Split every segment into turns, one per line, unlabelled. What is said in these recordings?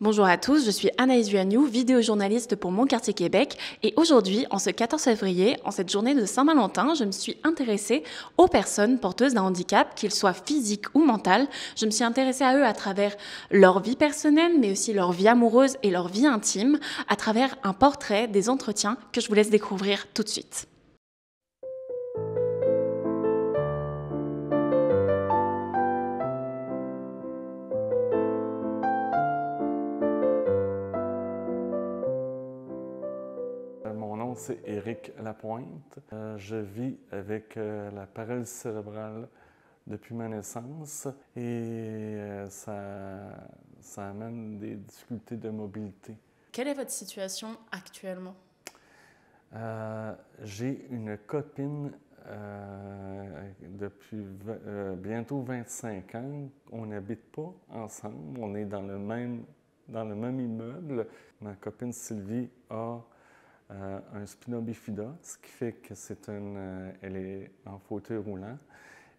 Bonjour à tous, je suis Anaïs Vuagnou, vidéojournaliste pour Mon Quartier Québec et aujourd'hui, en ce 14 février, en cette journée de Saint-Valentin, je me suis intéressée aux personnes porteuses d'un handicap, qu'ils soient physiques ou mental. Je me suis intéressée à eux à travers leur vie personnelle, mais aussi leur vie amoureuse et leur vie intime, à travers un portrait, des entretiens que je vous laisse découvrir tout de suite.
Mon nom, c'est Éric Lapointe. Je vis avec la paralysie cérébrale depuis ma naissance et ça amène des difficultés de mobilité.
Quelle est votre situation actuellement?
J'ai une copine depuis bientôt 25 ans. On n'habite pas ensemble, on est dans le même immeuble. Ma copine Sylvie a un spina bifida, ce qui fait que elle est en fauteuil roulant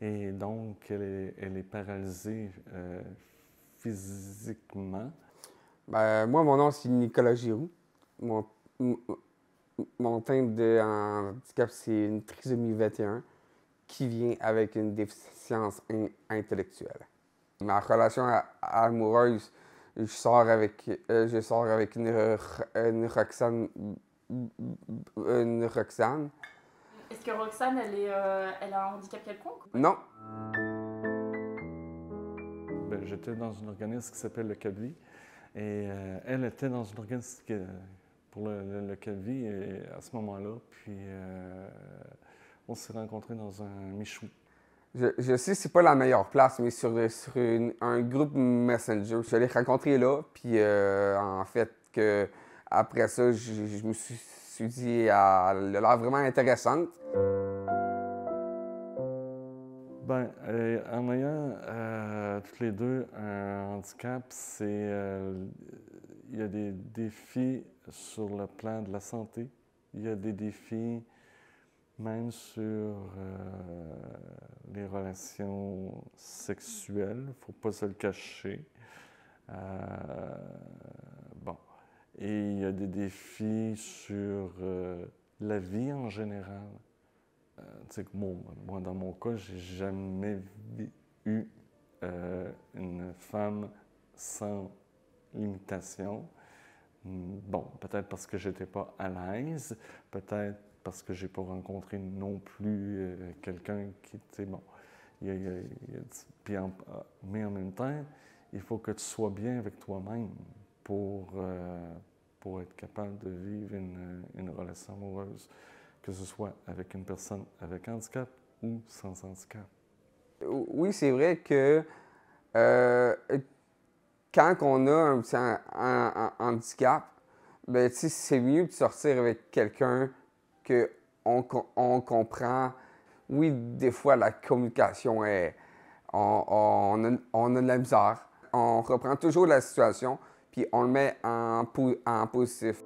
et donc elle est paralysée physiquement.
Moi, mon nom, c'est Nicolas Giroux. Mon teinte de handicap, c'est une trisomie 21 qui vient avec une déficience intellectuelle. Ma relation amoureuse, je sors avec une Roxane.
Est-ce que Roxane, elle a un handicap quelconque?
Non.
J'étais dans un organisme qui s'appelle le CAVI et elle était dans un organisme pour le CAVI à ce moment-là. Puis on s'est rencontrés dans un Michou.
Je sais que c'est pas la meilleure place, mais sur un groupe Messenger. Je l'ai rencontré là, puis en fait, après ça, je me suis dit, elle a l'air vraiment intéressante.
En ayant toutes les deux un handicap, il y a des défis sur le plan de la santé. Il y a des défis même sur les relations sexuelles, il ne faut pas se le cacher. Et il y a des défis sur la vie en général. Moi, dans mon cas, j'ai jamais eu une femme sans limitation. Peut-être parce que j'étais pas à l'aise, peut-être parce que j'ai pas rencontré non plus quelqu'un qui, mais en même temps, il faut que tu sois bien avec toi-même pour être capable de vivre une relation amoureuse, que ce soit avec une personne avec handicap ou sans handicap.
Oui, c'est vrai que quand on a un handicap, c'est mieux de sortir avec quelqu'un qu'on comprend. Oui, des fois, la communication on a de la misère. On reprend toujours la situation, puis on le met en positif.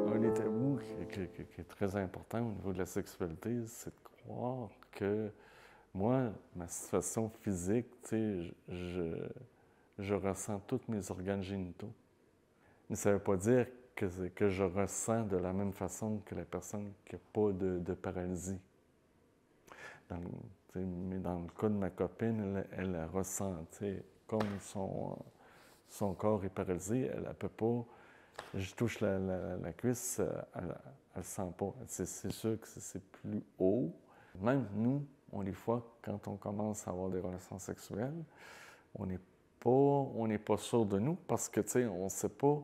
Un des tabous qui est très important au niveau de la sexualité, c'est de croire que moi, ma situation physique, je ressens tous mes organes génitaux. Mais ça ne veut pas dire que je ressens de la même façon que la personne qui n'a pas de paralysie. Mais dans le cas de ma copine, elle ressent, comme son corps est paralysé, elle ne peut pas. Je touche la cuisse, elle ne sent pas. C'est sûr que c'est plus haut. Même nous, des fois, quand on commence à avoir des relations sexuelles, on n'est pas sûr de nous parce que, on ne sait pas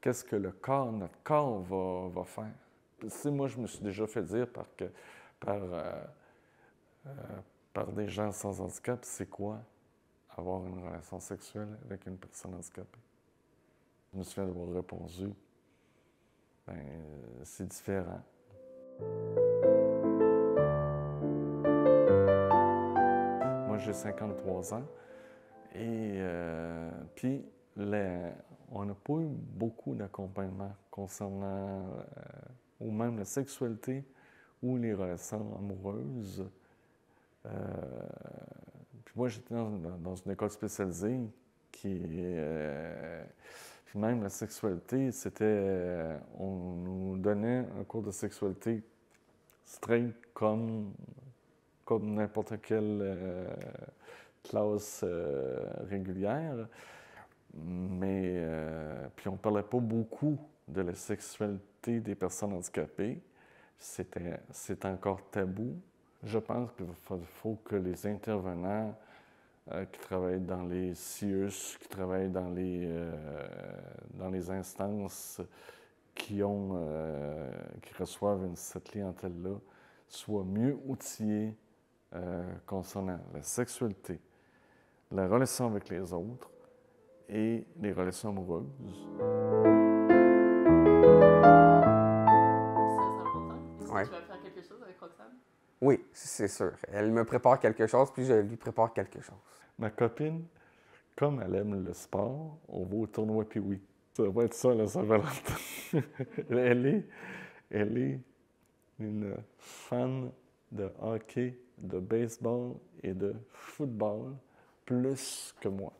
qu'est-ce que notre corps va faire. Moi, je me suis déjà fait dire par des gens sans handicap, c'est quoi avoir une relation sexuelle avec une personne handicapée. Je me souviens d'avoir répondu, c'est différent. Moi, j'ai 53 ans et puis on n'a pas eu beaucoup d'accompagnement concernant ou même la sexualité ou les relations amoureuses. moi, j'étais dans une école spécialisée qui... puis même la sexualité, c'était... on nous donnait un cours de sexualité straight comme n'importe quelle classe régulière. Mais puis on ne parlait pas beaucoup de la sexualité des personnes handicapées. C'est encore tabou. Je pense qu'il faut que les intervenants qui travaillent dans les CIUS, qui travaillent dans les instances qui reçoivent cette clientèle-là, soient mieux outillés concernant la sexualité, la relation avec les autres et les relations amoureuses.
Est-ce que tu vas faire quelque chose avec Roxane?
Oui, c'est sûr. Elle me prépare quelque chose, puis je lui prépare quelque chose.
Ma copine, comme elle aime le sport, on va au tournoi Pee-Wee. Ça va être ça, la Saint-Valentin. elle est une fan de hockey, de baseball et de football plus que moi.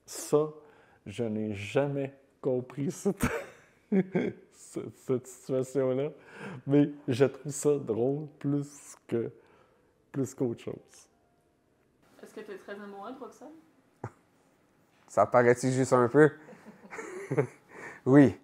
Ça, je n'ai jamais compris cette situation-là, mais je trouve ça drôle plus qu'autre chose.
Est-ce que tu es très amoureux de Roxane?
Ça paraît-il juste un peu? Oui.